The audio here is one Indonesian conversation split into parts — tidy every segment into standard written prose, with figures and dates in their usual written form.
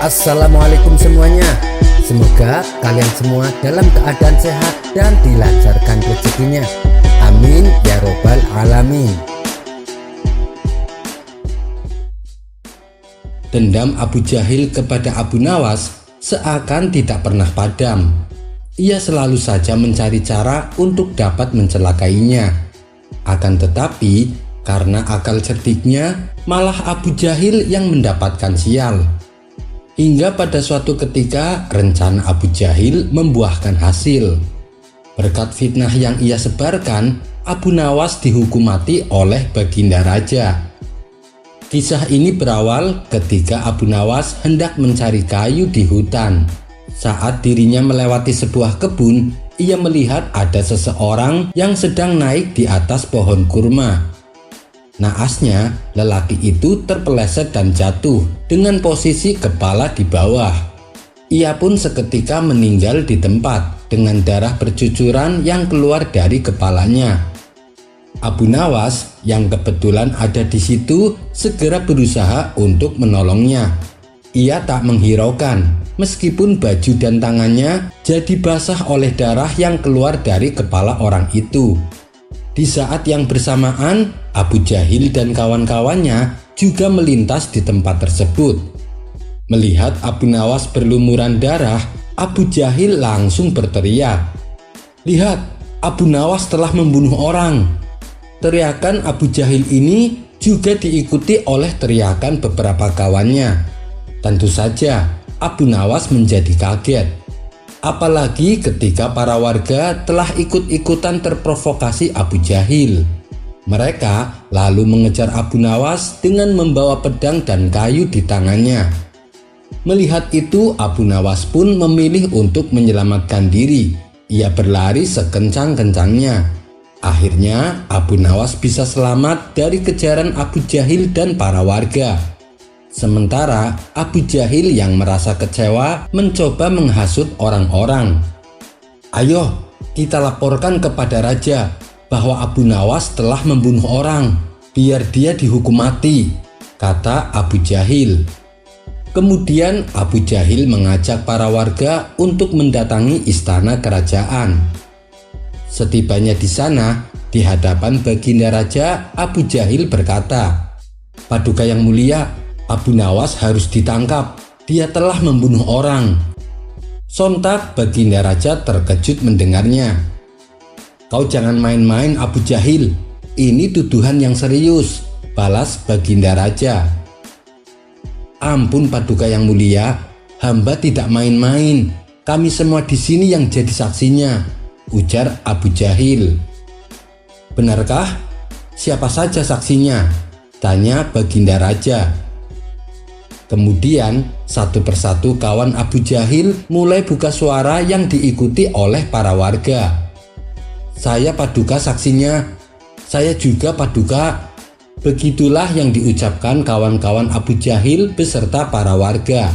Assalamualaikum semuanya. Semoga kalian semua dalam keadaan sehat dan dilancarkan rezekinya. Amin ya robbal alamin. Dendam Abu Jahil kepada Abu Nawas seakan tidak pernah padam. Ia selalu saja mencari cara untuk dapat mencelakainya. Akan tetapi karena akal cerdiknya, malah Abu Jahil yang mendapatkan sial. Hingga pada suatu ketika rencana Abu Jahil membuahkan hasil. Berkat fitnah yang ia sebarkan, Abu Nawas dihukum mati oleh Baginda Raja. Kisah ini berawal ketika Abu Nawas hendak mencari kayu di hutan. Saat dirinya melewati sebuah kebun, ia melihat ada seseorang yang sedang naik di atas pohon kurma. Naasnya, lelaki itu terpeleset dan jatuh dengan posisi kepala di bawah. Ia pun seketika meninggal di tempat dengan darah bercucuran yang keluar dari kepalanya. Abu Nawas yang kebetulan ada di situ segera berusaha untuk menolongnya. Ia tak menghiraukan meskipun baju dan tangannya jadi basah oleh darah yang keluar dari kepala orang itu. Di saat yang bersamaan, Abu Jahil dan kawan-kawannya juga melintas di tempat tersebut. Melihat Abu Nawas berlumuran darah, Abu Jahil langsung berteriak, "Lihat, Abu Nawas telah membunuh orang!" Teriakan Abu Jahil ini juga diikuti oleh teriakan beberapa kawannya. Tentu saja, Abu Nawas menjadi kaget. Apalagi ketika para warga telah ikut-ikutan terprovokasi Abu Jahil. Mereka lalu mengejar Abu Nawas dengan membawa pedang dan kayu di tangannya. Melihat itu, Abu Nawas pun memilih untuk menyelamatkan diri. Ia berlari sekencang-kencangnya. Akhirnya Abu Nawas bisa selamat dari kejaran Abu Jahil dan para warga. Sementara Abu Jahil yang merasa kecewa mencoba menghasut orang-orang. "Ayo kita laporkan kepada raja bahwa Abu Nawas telah membunuh orang, biar dia dihukum mati," kata Abu Jahil. Kemudian Abu Jahil mengajak para warga untuk mendatangi istana kerajaan. Setibanya di sana, di hadapan Baginda Raja, Abu Jahil berkata, "Paduka yang mulia, Abu Nawas harus ditangkap. Dia telah membunuh orang." Sontak Baginda Raja terkejut mendengarnya. "Kau jangan main-main Abu Jahil. Ini tuduhan yang serius," balas Baginda Raja. "Ampun Paduka yang mulia, hamba tidak main-main. Kami semua di sini yang jadi saksinya," ujar Abu Jahil. "Benarkah? Siapa saja saksinya?" tanya Baginda Raja. Kemudian satu persatu kawan Abu Jahil mulai buka suara yang diikuti oleh para warga. "Saya Paduka saksinya, saya juga Paduka." Begitulah yang diucapkan kawan-kawan Abu Jahil beserta para warga.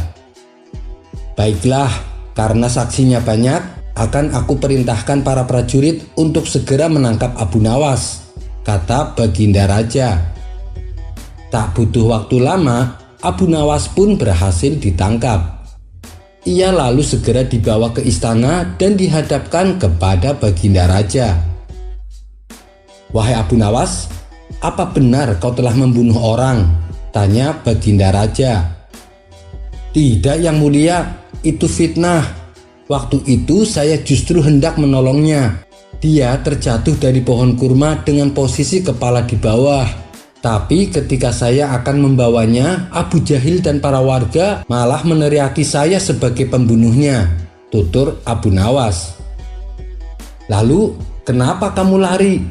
"Baiklah, karena saksinya banyak, akan aku perintahkan para prajurit untuk segera menangkap Abu Nawas," kata Baginda Raja. Tak butuh waktu lama, Abu Nawas pun berhasil ditangkap. Ia lalu segera dibawa ke istana dan dihadapkan kepada Baginda Raja. "Wahai Abu Nawas, apa benar kau telah membunuh orang?" tanya Baginda Raja. "Tidak yang mulia, itu fitnah. Waktu itu saya justru hendak menolongnya. Dia terjatuh dari pohon kurma dengan posisi kepala di bawah. Tapi ketika saya akan membawanya, Abu Jahil dan para warga malah meneriaki saya sebagai pembunuhnya," tutur Abu Nawas. "Lalu kenapa kamu lari?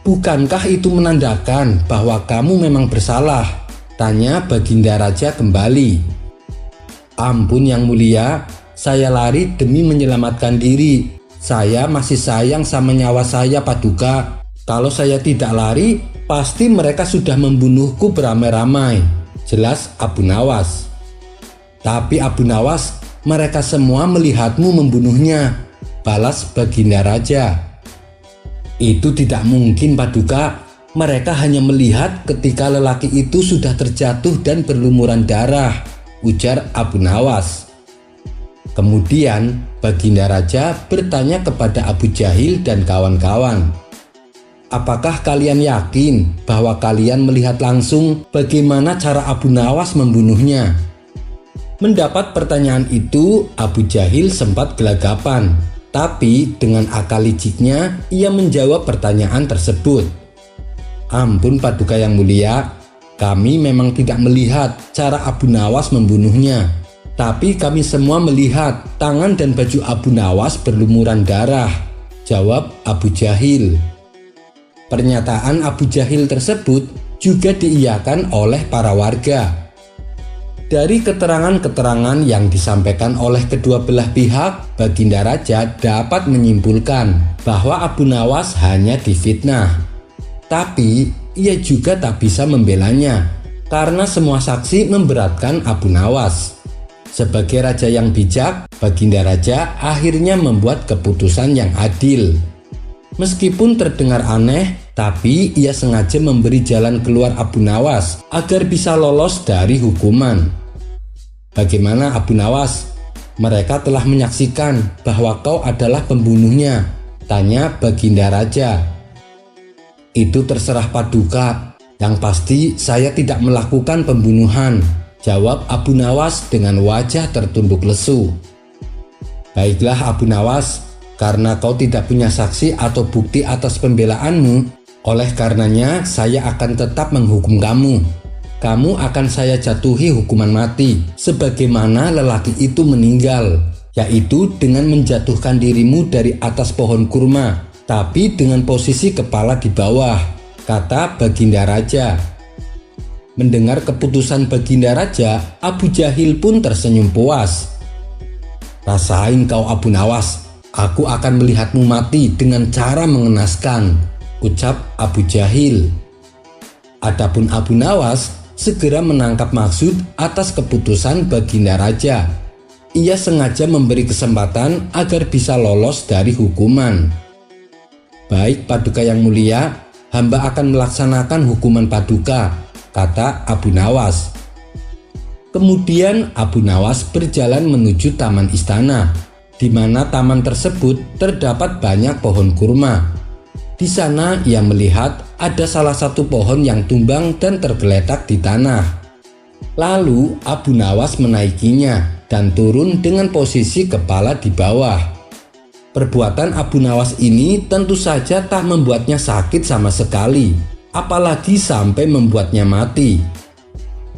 Bukankah itu menandakan bahwa kamu memang bersalah?" tanya Baginda Raja kembali. "Ampun yang mulia, saya lari demi menyelamatkan diri. Saya masih sayang sama nyawa saya Paduka. Kalau saya tidak lari, pasti mereka sudah membunuhku beramai-ramai," jelas Abu Nawas. "Tapi Abu Nawas, mereka semua melihatmu membunuhnya," balas Baginda Raja. "Itu tidak mungkin Paduka. Mereka hanya melihat ketika lelaki itu sudah terjatuh dan berlumuran darah. ujar Abu Nawas. Kemudian Baginda Raja bertanya kepada Abu Jahil dan kawan-kawan, "Apakah kalian yakin bahwa kalian melihat langsung bagaimana cara Abu Nawas membunuhnya?" Mendapat pertanyaan itu, Abu Jahil sempat gelagapan, tapi dengan akal liciknya ia menjawab pertanyaan tersebut. "Ampun Paduka yang mulia, kami memang tidak melihat cara Abu Nawas membunuhnya. Tapi kami semua melihat tangan dan baju Abu Nawas berlumuran darah," jawab Abu Jahil. Pernyataan Abu Jahil tersebut juga diiyakan oleh para warga. Dari keterangan-keterangan yang disampaikan oleh kedua belah pihak, Baginda Raja dapat menyimpulkan bahwa Abu Nawas hanya difitnah. Tapi ia juga tak bisa membelanya karena semua saksi memberatkan Abu Nawas. Sebagai raja yang bijak, Baginda Raja akhirnya membuat keputusan yang adil. Meskipun terdengar aneh, tapi ia sengaja memberi jalan keluar Abu Nawas agar bisa lolos dari hukuman. "Bagaimana Abu Nawas? Mereka telah menyaksikan bahwa kau adalah pembunuhnya," tanya Baginda Raja. "Itu terserah Paduka. Yang pasti saya tidak melakukan pembunuhan," jawab Abu Nawas dengan wajah tertunduk lesu. "Baiklah Abu Nawas, karena kau tidak punya saksi atau bukti atas pembelaanmu, oleh karenanya saya akan tetap menghukum kamu. Kamu akan saya jatuhi hukuman mati sebagaimana lelaki itu meninggal, yaitu dengan menjatuhkan dirimu dari atas pohon kurma, tapi dengan posisi kepala di bawah," kata Baginda Raja. Mendengar keputusan Baginda Raja, Abu Jahil pun tersenyum puas. "Rasain kau Abu Nawas, aku akan melihatmu mati dengan cara mengenaskan," ucap Abu Jahil. Adapun Abu Nawas segera menangkap maksud atas keputusan Baginda Raja. Ia sengaja memberi kesempatan agar bisa lolos dari hukuman. "Baik Paduka yang mulia, hamba akan melaksanakan hukuman Paduka," kata Abu Nawas. Kemudian Abu Nawas berjalan menuju taman istana, di mana taman tersebut terdapat banyak pohon kurma. Di sana ia melihat ada salah satu pohon yang tumbang dan tergeletak di tanah. Lalu Abu Nawas menaikinya dan turun dengan posisi kepala di bawah. Perbuatan Abu Nawas ini tentu saja tak membuatnya sakit sama sekali, apalagi sampai membuatnya mati.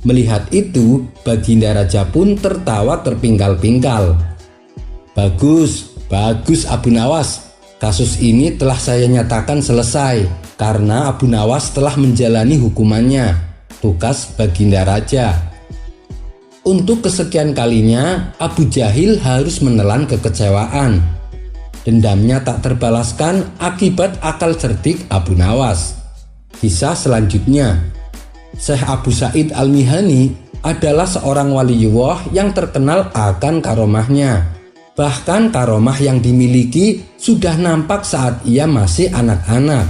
Melihat itu, Baginda Raja pun tertawa terpingkal-pingkal. Bagus Abu Nawas. Kasus ini telah saya nyatakan selesai karena Abu Nawas telah menjalani hukumannya," tukas Baginda Raja. Untuk kesekian kalinya, Abu Jahil harus menelan kekecewaan. Dendamnya tak terbalaskan akibat akal cerdik Abu Nawas. Kisah selanjutnya, Syekh Abu Sa'id Al-Mihani adalah seorang waliyullah yang terkenal akan karomahnya. Bahkan karomah yang dimiliki sudah nampak saat ia masih anak-anak.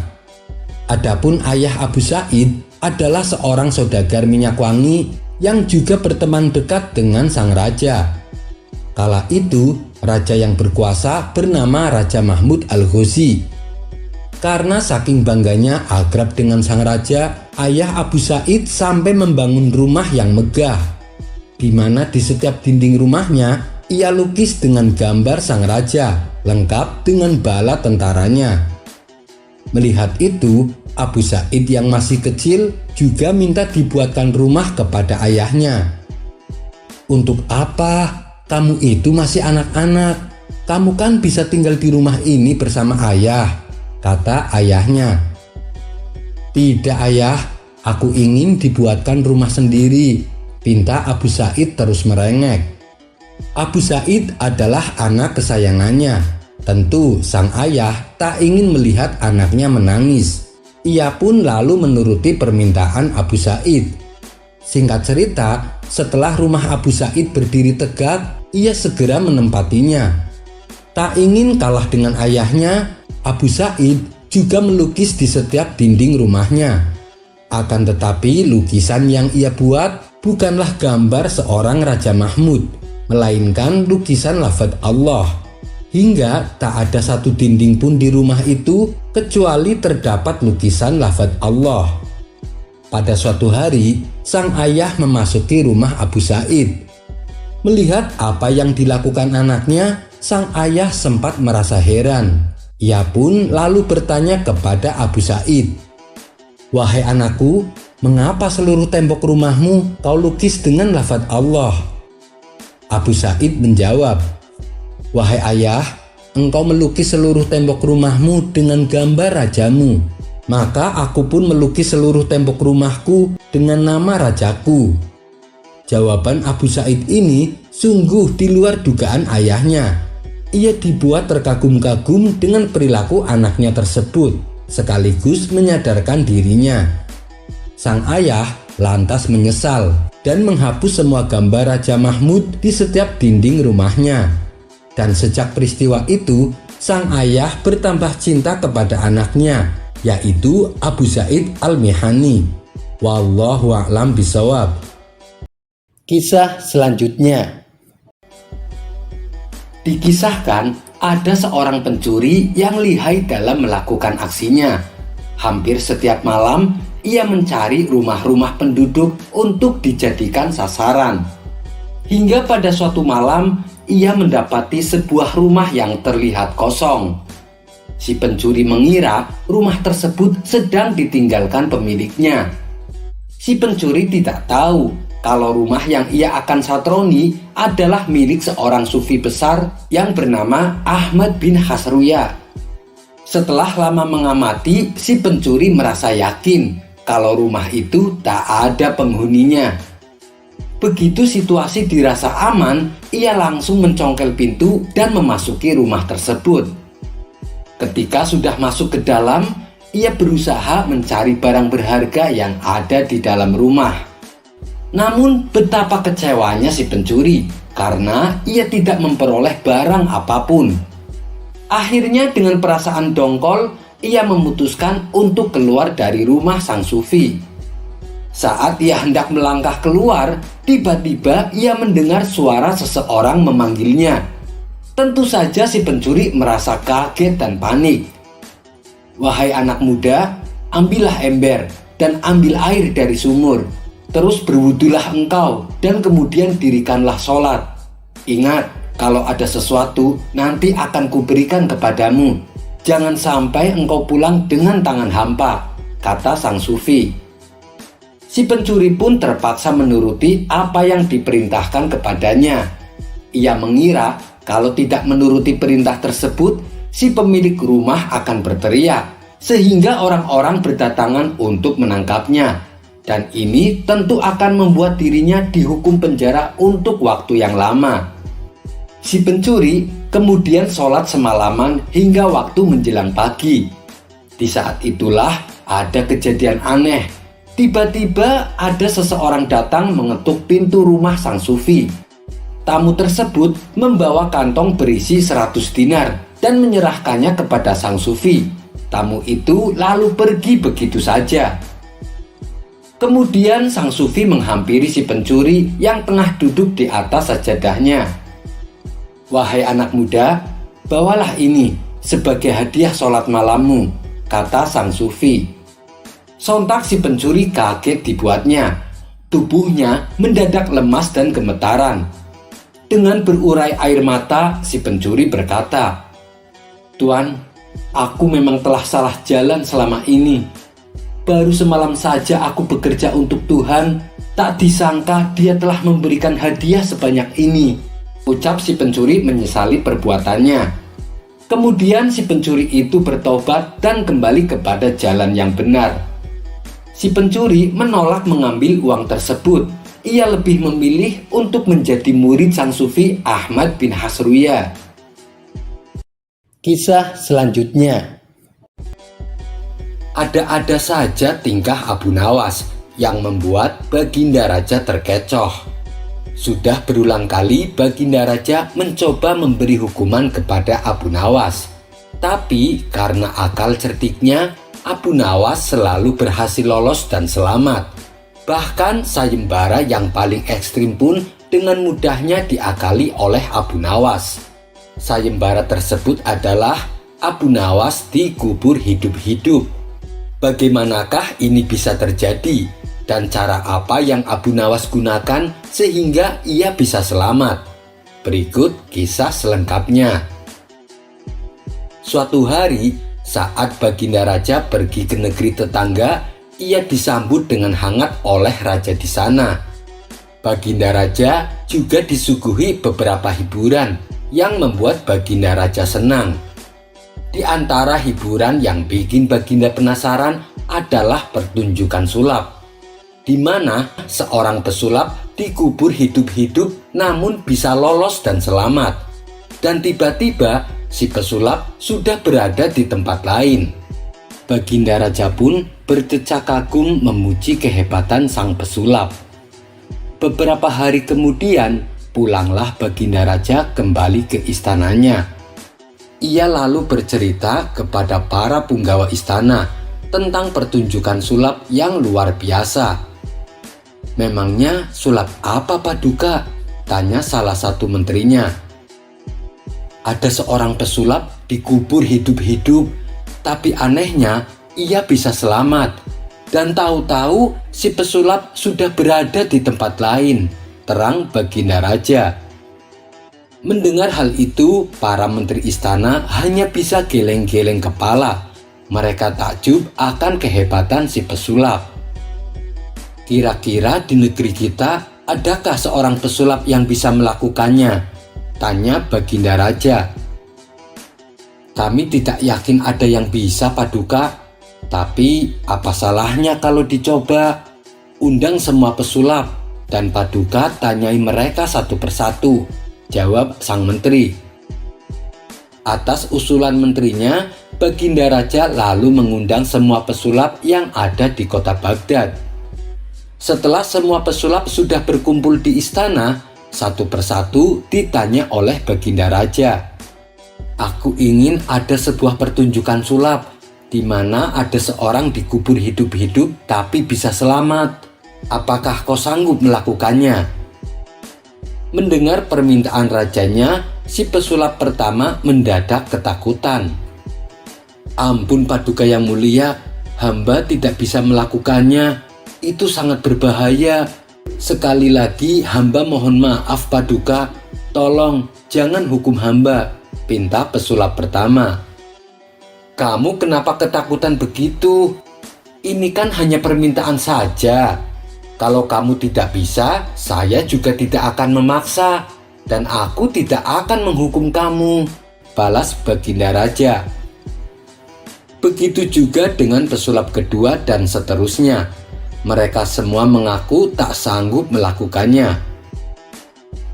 Adapun ayah Abu Sa'id adalah seorang saudagar minyak wangi yang juga berteman dekat dengan sang raja. Kala itu, raja yang berkuasa bernama Raja Mahmud Al-Ghazi. Karena saking bangganya akrab dengan sang raja, ayah Abu Sa'id sampai membangun rumah yang megah, di mana di setiap dinding rumahnya ia lukis dengan gambar sang raja, lengkap dengan bala tentaranya. Melihat itu, Abu Sa'id yang masih kecil juga minta dibuatkan rumah kepada ayahnya. "Untuk apa? Kamu itu masih anak-anak. Kamu kan bisa tinggal di rumah ini bersama ayah," kata ayahnya. "Tidak ayah, aku ingin dibuatkan rumah sendiri," pinta Abu Sa'id terus merengek. Abu Sa'id adalah anak kesayangannya. Tentu sang ayah tak ingin melihat anaknya menangis. Ia pun lalu menuruti permintaan Abu Sa'id. Singkat cerita, setelah rumah Abu Sa'id berdiri tegak, ia segera menempatinya. Tak ingin kalah dengan ayahnya, Abu Sa'id juga melukis di setiap dinding rumahnya. Akan tetapi lukisan yang ia buat bukanlah gambar seorang Raja Mahmud, melainkan lukisan lafaz Allah. Hingga tak ada satu dinding pun di rumah itu kecuali terdapat lukisan lafaz Allah. Pada suatu hari, sang ayah memasuki rumah Abu Sa'id. Melihat apa yang dilakukan anaknya, sang ayah sempat merasa heran. Ia pun lalu bertanya kepada Abu Sa'id, "Wahai anakku, mengapa seluruh tembok rumahmu kau lukis dengan lafaz Allah?" Abu Sa'id menjawab, "Wahai ayah, engkau melukis seluruh tembok rumahmu dengan gambar rajamu, maka aku pun melukis seluruh tembok rumahku dengan nama rajaku." Jawaban Abu Sa'id ini sungguh di luar dugaan ayahnya. Ia dibuat terkagum-kagum dengan perilaku anaknya tersebut, sekaligus menyadarkan dirinya. Sang ayah lantas menyesal dan menghapus semua gambar Raja Mahmud di setiap dinding rumahnya. Dan sejak peristiwa itu, sang ayah bertambah cinta kepada anaknya, yaitu Abu Sa'id Al-Mihani. Wallahu a'lam bishawab. Kisah selanjutnya. Dikisahkan ada seorang pencuri yang lihai dalam melakukan aksinya. Hampir setiap malam ia mencari rumah-rumah penduduk untuk dijadikan sasaran. Hingga pada suatu malam ia mendapati sebuah rumah yang terlihat kosong. Si pencuri mengira rumah tersebut sedang ditinggalkan pemiliknya. Si pencuri tidak tahu kalau rumah yang ia akan satroni adalah milik seorang sufi besar yang bernama Ahmad bin Hasruya. Setelah lama mengamati, si pencuri merasa yakin kalau rumah itu tak ada penghuninya. Begitu situasi dirasa aman, ia langsung mencongkel pintu dan memasuki rumah tersebut. Ketika sudah masuk ke dalam, ia berusaha mencari barang berharga yang ada di dalam rumah. Namun betapa kecewanya si pencuri karena ia tidak memperoleh barang apapun. Akhirnya dengan perasaan dongkol, ia memutuskan untuk keluar dari rumah sang sufi. Saat ia hendak melangkah keluar, tiba-tiba ia mendengar suara seseorang memanggilnya. Tentu saja si pencuri merasa kaget dan panik. "Wahai anak muda, ambillah ember dan ambil air dari sumur. Terus berwudulah engkau dan kemudian dirikanlah sholat. Ingat, kalau ada sesuatu nanti akan kuberikan kepadamu. Jangan sampai engkau pulang dengan tangan hampa," kata sang sufi. Si pencuri pun terpaksa menuruti apa yang diperintahkan kepadanya. Ia mengira kalau tidak menuruti perintah tersebut, si pemilik rumah akan berteriak sehingga orang-orang berdatangan untuk menangkapnya. Dan ini tentu akan membuat dirinya dihukum penjara untuk waktu yang lama. Si pencuri kemudian sholat semalaman hingga waktu menjelang pagi. Di saat itulah ada kejadian aneh. Tiba-tiba ada seseorang datang mengetuk pintu rumah sang sufi. Tamu tersebut membawa kantong berisi 100 dinar dan menyerahkannya kepada sang sufi. Tamu itu lalu pergi begitu saja. Kemudian sang sufi menghampiri si pencuri yang tengah duduk di atas sajadahnya. "Wahai anak muda, bawalah ini sebagai hadiah sholat malammu," kata sang sufi. Sontak si pencuri kaget dibuatnya. Tubuhnya mendadak lemas dan gemetaran. Dengan berurai air mata, si pencuri berkata, "Tuan, aku memang telah salah jalan selama ini. Baru semalam saja aku bekerja untuk Tuhan, tak disangka Dia telah memberikan hadiah sebanyak ini," ucap si pencuri menyesali perbuatannya. Kemudian si pencuri itu bertobat dan kembali kepada jalan yang benar. Si pencuri menolak mengambil uang tersebut. Ia lebih memilih untuk menjadi murid sang sufi Ahmad bin Hasruya. Kisah selanjutnya. Ada-ada saja tingkah Abu Nawas yang membuat Baginda Raja terkecoh. Sudah berulang kali Baginda Raja mencoba memberi hukuman kepada Abu Nawas. Tapi karena akal certiknya, Abu Nawas selalu berhasil lolos dan selamat. Bahkan sayembara yang paling ekstrim pun dengan mudahnya diakali oleh Abu Nawas. Sayembara tersebut adalah Abu Nawas dikubur hidup-hidup. Bagaimanakah ini bisa terjadi? Dan cara apa yang Abu Nawas gunakan sehingga ia bisa selamat? Berikut kisah selengkapnya. Suatu hari, saat Baginda Raja pergi ke negeri tetangga, ia disambut dengan hangat oleh raja di sana. Baginda Raja juga disuguhi beberapa hiburan yang membuat Baginda Raja senang. Di antara hiburan yang bikin Baginda penasaran adalah pertunjukan sulap, di mana seorang pesulap dikubur hidup-hidup namun bisa lolos dan selamat. Dan tiba-tiba si pesulap sudah berada di tempat lain. Baginda Raja pun berdecak kagum memuji kehebatan sang pesulap. Beberapa hari kemudian, pulanglah Baginda Raja kembali ke istananya. Ia lalu bercerita kepada para punggawa istana tentang pertunjukan sulap yang luar biasa. "Memangnya sulap apa, Paduka?" tanya salah satu menterinya. "Ada seorang pesulap dikubur hidup-hidup, tapi anehnya ia bisa selamat. Dan tahu-tahu si pesulap sudah berada di tempat lain," terang Baginda Raja. Mendengar hal itu, para menteri istana hanya bisa geleng-geleng kepala. Mereka takjub akan kehebatan si pesulap. "Kira-kira di negeri kita adakah seorang pesulap yang bisa melakukannya?" tanya Baginda Raja. "Kami tidak yakin ada yang bisa, Paduka. Tapi apa salahnya kalau dicoba? Undang semua pesulap dan Paduka tanyai mereka satu persatu," jawab sang menteri. Atas usulan menterinya, Baginda Raja lalu mengundang semua pesulap yang ada di kota Baghdad. Setelah semua pesulap sudah berkumpul di istana, satu persatu ditanya oleh Baginda Raja. "Aku ingin ada sebuah pertunjukan sulap di mana ada seorang dikubur hidup-hidup tapi bisa selamat. Apakah kau sanggup melakukannya?" Mendengar permintaan rajanya, si pesulap pertama mendadak ketakutan. "Ampun Paduka yang mulia, hamba tidak bisa melakukannya. Itu sangat berbahaya. Sekali lagi hamba mohon maaf Paduka. Tolong jangan hukum hamba," pinta pesulap pertama. "Kamu kenapa ketakutan begitu? Ini kan hanya permintaan saja. Kalau kamu tidak bisa, saya juga tidak akan memaksa. Dan aku tidak akan menghukum kamu," balas Baginda Raja. Begitu juga dengan pesulap kedua dan seterusnya. Mereka semua mengaku tak sanggup melakukannya.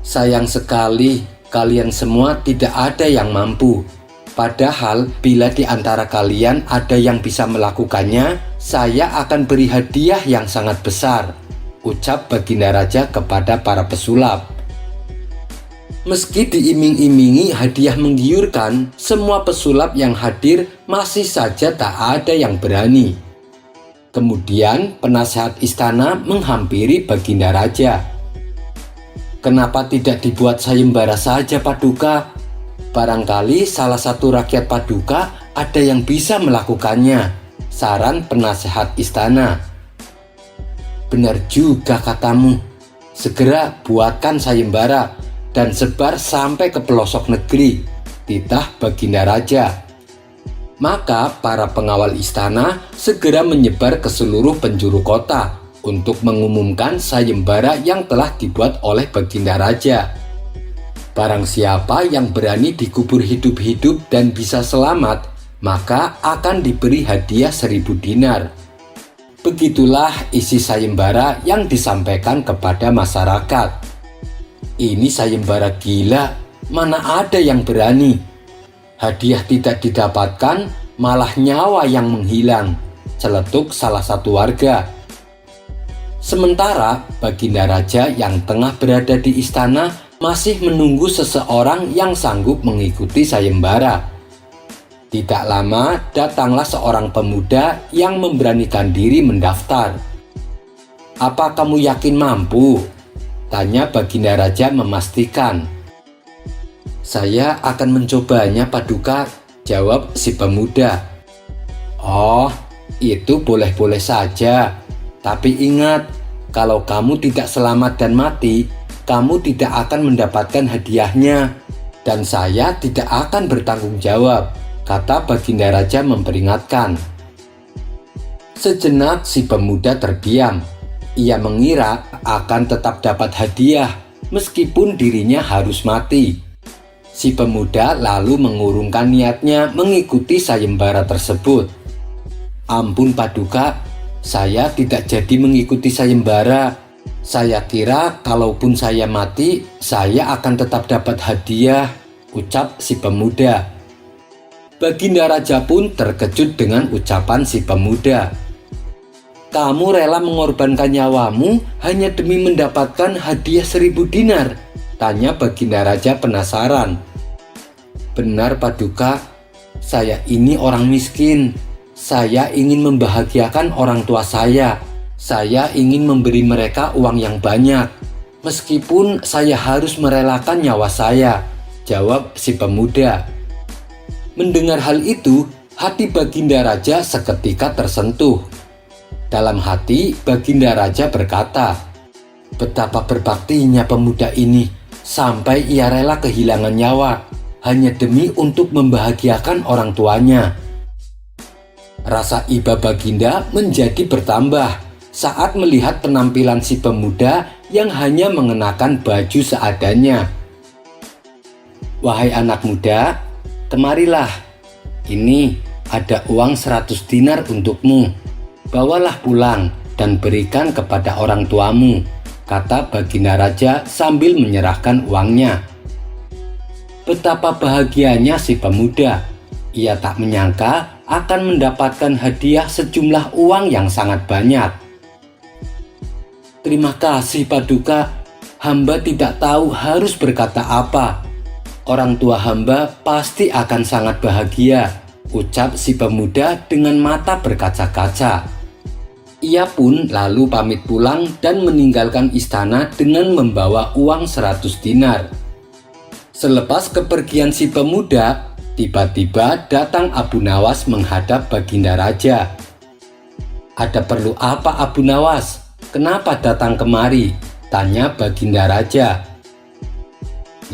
"Sayang sekali, kalian semua tidak ada yang mampu. Padahal bila di antara kalian ada yang bisa melakukannya, saya akan beri hadiah yang sangat besar," ucap Baginda Raja kepada para pesulap. Meski diiming-imingi hadiah menggiurkan, semua pesulap yang hadir masih saja tak ada yang berani. Kemudian penasehat istana menghampiri Baginda Raja. "Kenapa tidak dibuat sayembara saja Paduka? Barangkali salah satu rakyat Paduka ada yang bisa melakukannya," saran penasehat istana. "Benar juga katamu. Segera buatkan sayembara dan sebar sampai ke pelosok negeri," titah Baginda Raja. Maka para pengawal istana segera menyebar ke seluruh penjuru kota untuk mengumumkan sayembara yang telah dibuat oleh Baginda Raja. Barang siapa yang berani dikubur hidup-hidup dan bisa selamat, maka akan diberi hadiah 1000 dinar. Begitulah isi sayembara yang disampaikan kepada masyarakat. "Ini sayembara gila, mana ada yang berani? Hadiah tidak didapatkan, malah nyawa yang menghilang," celetuk salah satu warga. Sementara Baginda Raja yang tengah berada di istana masih menunggu seseorang yang sanggup mengikuti sayembara. Tidak lama datanglah seorang pemuda yang memberanikan diri mendaftar. Apa kamu yakin mampu? Tanya Baginda Raja memastikan. Saya akan mencobanya, Paduka, jawab si pemuda. Oh, itu boleh-boleh saja. Tapi ingat, kalau kamu tidak selamat dan mati, kamu tidak akan mendapatkan hadiahnya. Dan saya tidak akan bertanggung jawab, kata Baginda Raja memperingatkan. Sejenak si pemuda terdiam. Ia mengira akan tetap dapat hadiah meskipun dirinya harus mati. Si pemuda lalu mengurungkan niatnya mengikuti sayembara tersebut. Ampun Paduka, saya tidak jadi mengikuti sayembara. Saya kira kalaupun saya mati, saya akan tetap dapat hadiah, ucap si pemuda. Baginda Raja pun terkejut dengan ucapan si pemuda. Kamu rela mengorbankan nyawamu hanya demi mendapatkan hadiah 1000 dinar? Tanya Baginda Raja penasaran. Benar Paduka, saya ini orang miskin. Saya ingin membahagiakan orang tua saya. Saya ingin memberi mereka uang yang banyak. Meskipun saya harus merelakan nyawa saya, jawab si pemuda. Mendengar hal itu, hati Baginda Raja seketika tersentuh. Dalam hati, Baginda Raja berkata, betapa berbaktinya pemuda ini sampai ia rela kehilangan nyawa hanya demi untuk membahagiakan orang tuanya. Rasa iba Baginda menjadi bertambah saat melihat penampilan si pemuda yang hanya mengenakan baju seadanya. Wahai anak muda, kemarilah. Ini ada uang 100 dinar untukmu. Bawalah pulang dan berikan kepada orang tuamu, kata Baginda Raja sambil menyerahkan uangnya. Betapa bahagianya si pemuda. Ia tak menyangka akan mendapatkan hadiah sejumlah uang yang sangat banyak. Terima kasih Paduka, hamba tidak tahu harus berkata apa. Orang tua hamba pasti akan sangat bahagia, ucap si pemuda dengan mata berkaca-kaca. Ia pun lalu pamit pulang dan meninggalkan istana dengan membawa uang 100 dinar. Selepas kepergian si pemuda, tiba-tiba datang Abu Nawas menghadap Baginda Raja. Ada perlu apa Abu Nawas? Kenapa datang kemari? Tanya Baginda Raja.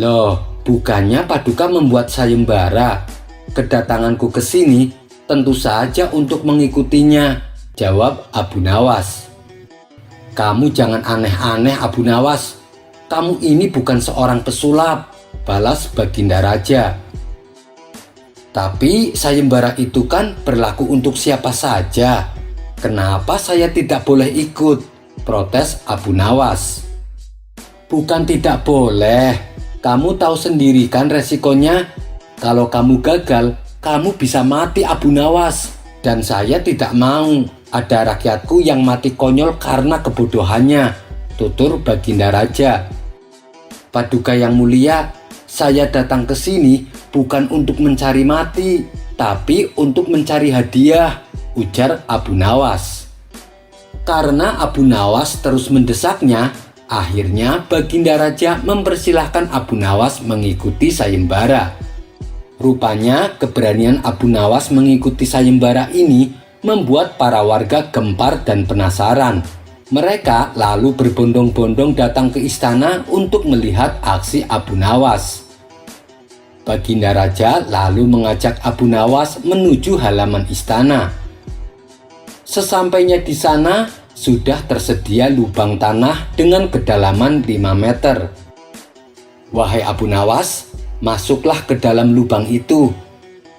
Loh, bukannya Paduka membuat sayembara? Kedatanganku ke sini tentu saja untuk mengikutinya, jawab Abu Nawas. Kamu jangan aneh-aneh Abu Nawas. Kamu ini bukan seorang pesulap, balas Baginda Raja. Tapi sayembara itu kan berlaku untuk siapa saja. Kenapa saya tidak boleh ikut? Protes Abu Nawas. Bukan tidak boleh. Kamu tahu sendiri kan resikonya. Kalau kamu gagal, kamu bisa mati Abu Nawas. Dan saya tidak mau ada rakyatku yang mati konyol karena kebodohannya, tutur Baginda Raja. Paduka yang mulia, saya datang ke sini bukan untuk mencari mati, tapi untuk mencari hadiah, ujar Abu Nawas. Karena Abu Nawas terus mendesaknya, akhirnya Baginda Raja mempersilahkan Abu Nawas mengikuti sayembara. Rupanya keberanian Abu Nawas mengikuti sayembara ini membuat para warga gempar dan penasaran. Mereka lalu berbondong-bondong datang ke istana untuk melihat aksi Abu Nawas. Baginda Raja lalu mengajak Abu Nawas menuju halaman istana. Sesampainya di sana, sudah tersedia lubang tanah dengan kedalaman 5 meter. Wahai Abu Nawas, masuklah ke dalam lubang itu.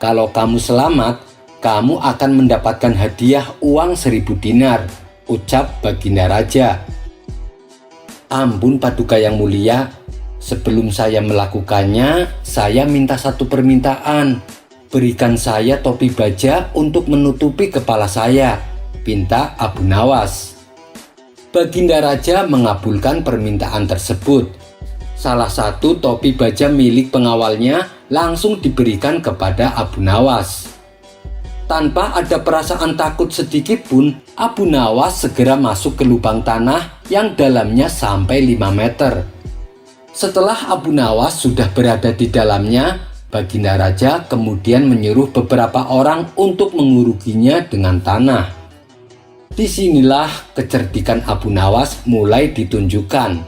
Kalau kamu selamat, kamu akan mendapatkan hadiah uang 1000 dinar, ucap Baginda Raja. Ampun Paduka yang mulia, sebelum saya melakukannya, saya minta satu permintaan. Berikan saya topi baja untuk menutupi kepala saya, pinta Abu Nawas. Baginda Raja mengabulkan permintaan tersebut. Salah satu topi baja milik pengawalnya langsung diberikan kepada Abu Nawas. Tanpa ada perasaan takut sedikit pun, Abu Nawas segera masuk ke lubang tanah yang dalamnya sampai 5 meter. Setelah Abu Nawas sudah berada di dalamnya, Baginda Raja kemudian menyuruh beberapa orang untuk mengurukinya dengan tanah. Disinilah kecerdikan Abu Nawas mulai ditunjukkan.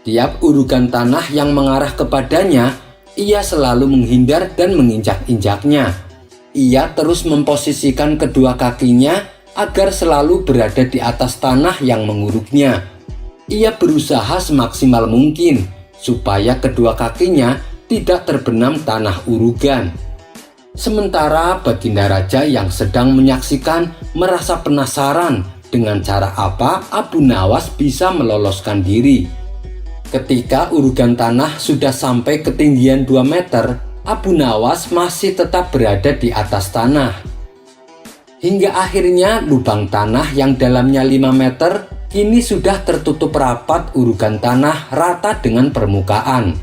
Tiap urukan tanah yang mengarah kepadanya, ia selalu menghindar dan menginjak-injaknya. Ia terus memposisikan kedua kakinya agar selalu berada di atas tanah yang menguruknya. Ia berusaha semaksimal mungkin supaya kedua kakinya tidak terbenam tanah urugan. Sementara Baginda Raja yang sedang menyaksikan merasa penasaran dengan cara apa Abu Nawas bisa meloloskan diri. Ketika urugan tanah sudah sampai ketinggian 2 meter, Abu Nawas masih tetap berada di atas tanah. Hingga akhirnya lubang tanah yang dalamnya 5 meter kini sudah tertutup rapat urugan tanah rata dengan permukaan.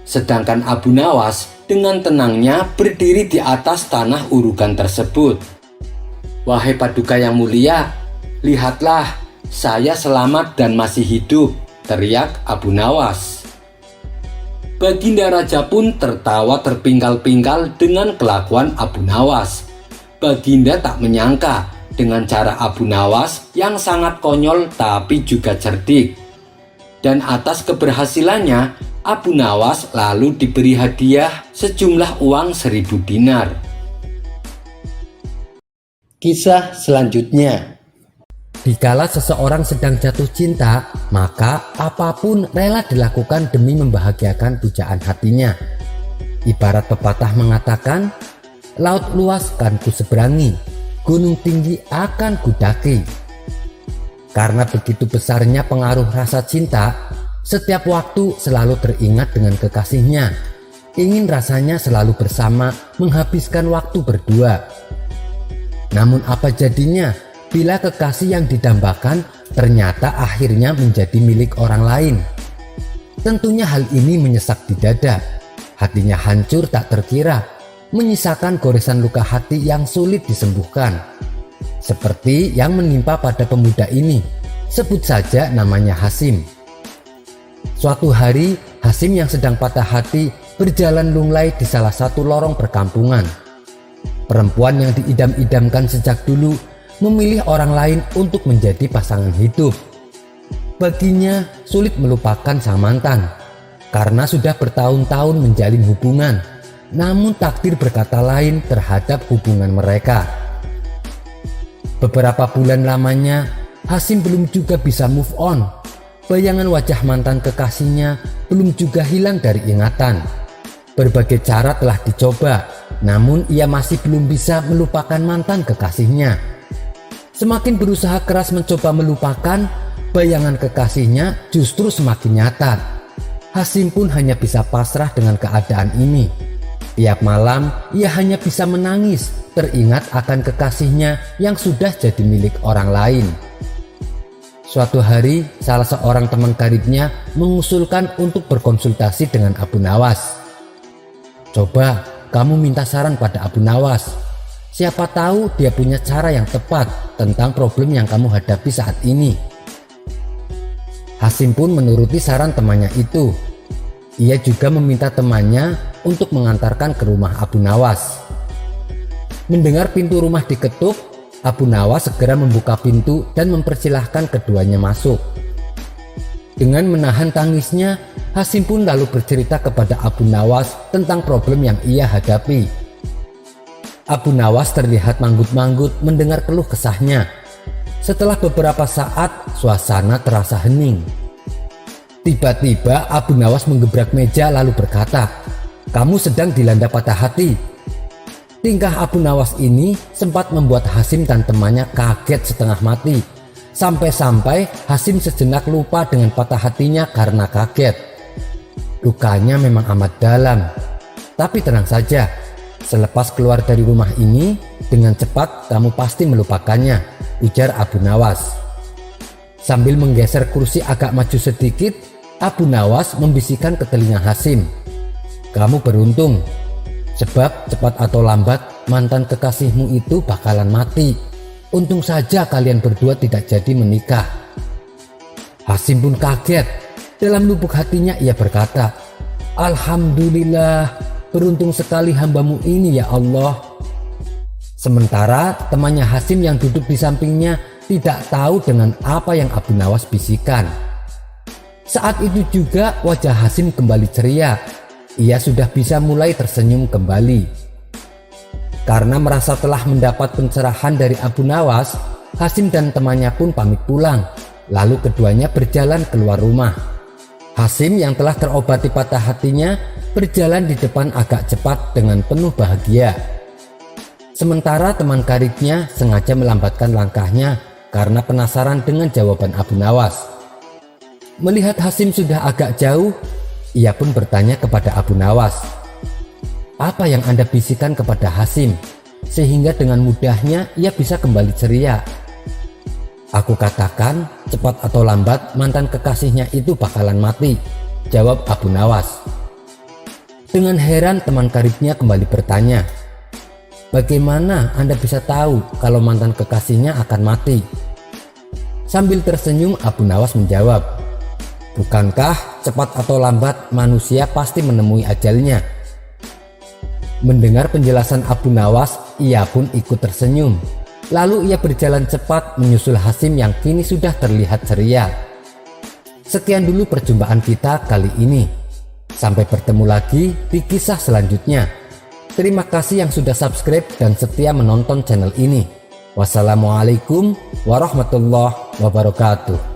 Sedangkan Abu Nawas dengan tenangnya berdiri di atas tanah urugan tersebut. "Wahai Paduka yang mulia, lihatlah, saya selamat dan masih hidup," teriak Abu Nawas. Baginda Raja pun tertawa terpingkal-pingkal dengan kelakuan Abu Nawas. Baginda tak menyangka dengan cara Abu Nawas yang sangat konyol tapi juga cerdik. Dan atas keberhasilannya, Abu Nawas lalu diberi hadiah sejumlah uang 1000 dinar. Kisah selanjutnya. Dikala seseorang sedang jatuh cinta, maka apapun rela dilakukan demi membahagiakan pujaan hatinya. Ibarat pepatah mengatakan, "Laut luas kan ku seberangi, gunung tinggi akan ku daki." Karena begitu besarnya pengaruh rasa cinta, setiap waktu selalu teringat dengan kekasihnya. Ingin rasanya selalu bersama, menghabiskan waktu berdua. Namun apa jadinya bila kekasih yang didambakan ternyata akhirnya menjadi milik orang lain? Tentunya hal ini menyesak di dada. Hatinya hancur tak terkira, menyisakan goresan luka hati yang sulit disembuhkan. Seperti yang menimpa pada pemuda ini. Sebut saja namanya Hasim. Suatu hari, Hasim yang sedang patah hati berjalan lunglai di salah satu lorong perkampungan. Perempuan yang diidam-idamkan sejak dulu memilih orang lain untuk menjadi pasangan hidup. Baginya sulit melupakan sang mantan karena sudah bertahun-tahun menjalin hubungan, namun takdir berkata lain terhadap hubungan mereka. Beberapa bulan lamanya Hasim belum juga bisa move on. Bayangan wajah mantan kekasihnya belum juga hilang dari ingatan. Berbagai cara telah dicoba, namun ia masih belum bisa melupakan mantan kekasihnya. Semakin berusaha keras mencoba melupakan, bayangan kekasihnya justru semakin nyata. Hasim pun hanya bisa pasrah dengan keadaan ini. Tiap malam ia hanya bisa menangis, teringat akan kekasihnya yang sudah jadi milik orang lain. Suatu hari, salah seorang teman karibnya mengusulkan untuk berkonsultasi dengan Abu Nawas. "Coba kamu minta saran pada Abu Nawas. Siapa tahu dia punya cara yang tepat tentang problem yang kamu hadapi saat ini." Hasim pun menuruti saran temannya itu. Ia juga meminta temannya untuk mengantarkan ke rumah Abu Nawas. Mendengar pintu rumah diketuk, Abu Nawas segera membuka pintu dan mempersilahkan keduanya masuk. Dengan menahan tangisnya, Hasim pun lalu bercerita kepada Abu Nawas tentang problem yang ia hadapi. Abu Nawas terlihat manggut-manggut mendengar keluh kesahnya. Setelah beberapa saat, suasana terasa hening. Tiba-tiba Abu Nawas menggebrak meja lalu berkata, "Kamu sedang dilanda patah hati." Tingkah Abu Nawas ini sempat membuat Hasim dan temannya kaget setengah mati. Sampai-sampai Hasim sejenak lupa dengan patah hatinya karena kaget. Lukanya memang amat dalam. Tapi tenang saja, selepas keluar dari rumah ini, dengan cepat kamu pasti melupakannya, ujar Abu Nawas. Sambil menggeser kursi agak maju sedikit, Abu Nawas membisikkan ke telinga Hasim, "Kamu beruntung, sebab cepat atau lambat mantan kekasihmu itu bakalan mati. Untung saja kalian berdua tidak jadi menikah." Hasim pun kaget. Dalam lubuk hatinya ia berkata, "Alhamdulillah, beruntung sekali hambamu ini ya Allah." Sementara temannya Hasim yang duduk di sampingnya tidak tahu dengan apa yang Abu Nawas bisikan. Saat itu juga wajah Hasim kembali ceria. Ia sudah bisa mulai tersenyum kembali. Karena merasa telah mendapat pencerahan dari Abu Nawas, Hasim dan temannya pun pamit pulang. Lalu keduanya berjalan keluar rumah. Hasim yang telah terobati patah hatinya berjalan di depan agak cepat dengan penuh bahagia. Sementara teman karibnya sengaja melambatkan langkahnya karena penasaran dengan jawaban Abu Nawas. Melihat Hasim sudah agak jauh, ia pun bertanya kepada Abu Nawas, "Apa yang Anda bisikan kepada Hasim sehingga dengan mudahnya ia bisa kembali ceria?" "Aku katakan cepat atau lambat mantan kekasihnya itu bakalan mati," jawab Abu Nawas. Dengan heran teman karibnya kembali bertanya, "Bagaimana Anda bisa tahu kalau mantan kekasihnya akan mati?" Sambil tersenyum Abu Nawas menjawab, "Bukankah cepat atau lambat manusia pasti menemui ajalnya?" Mendengar penjelasan Abu Nawas, ia pun ikut tersenyum. Lalu ia berjalan cepat menyusul Hasim yang kini sudah terlihat ceria. Sekian dulu perjumpaan kita kali ini. Sampai bertemu lagi di kisah selanjutnya. Terima kasih yang sudah subscribe dan setia menonton channel ini. Wassalamualaikum warahmatullahi wabarakatuh.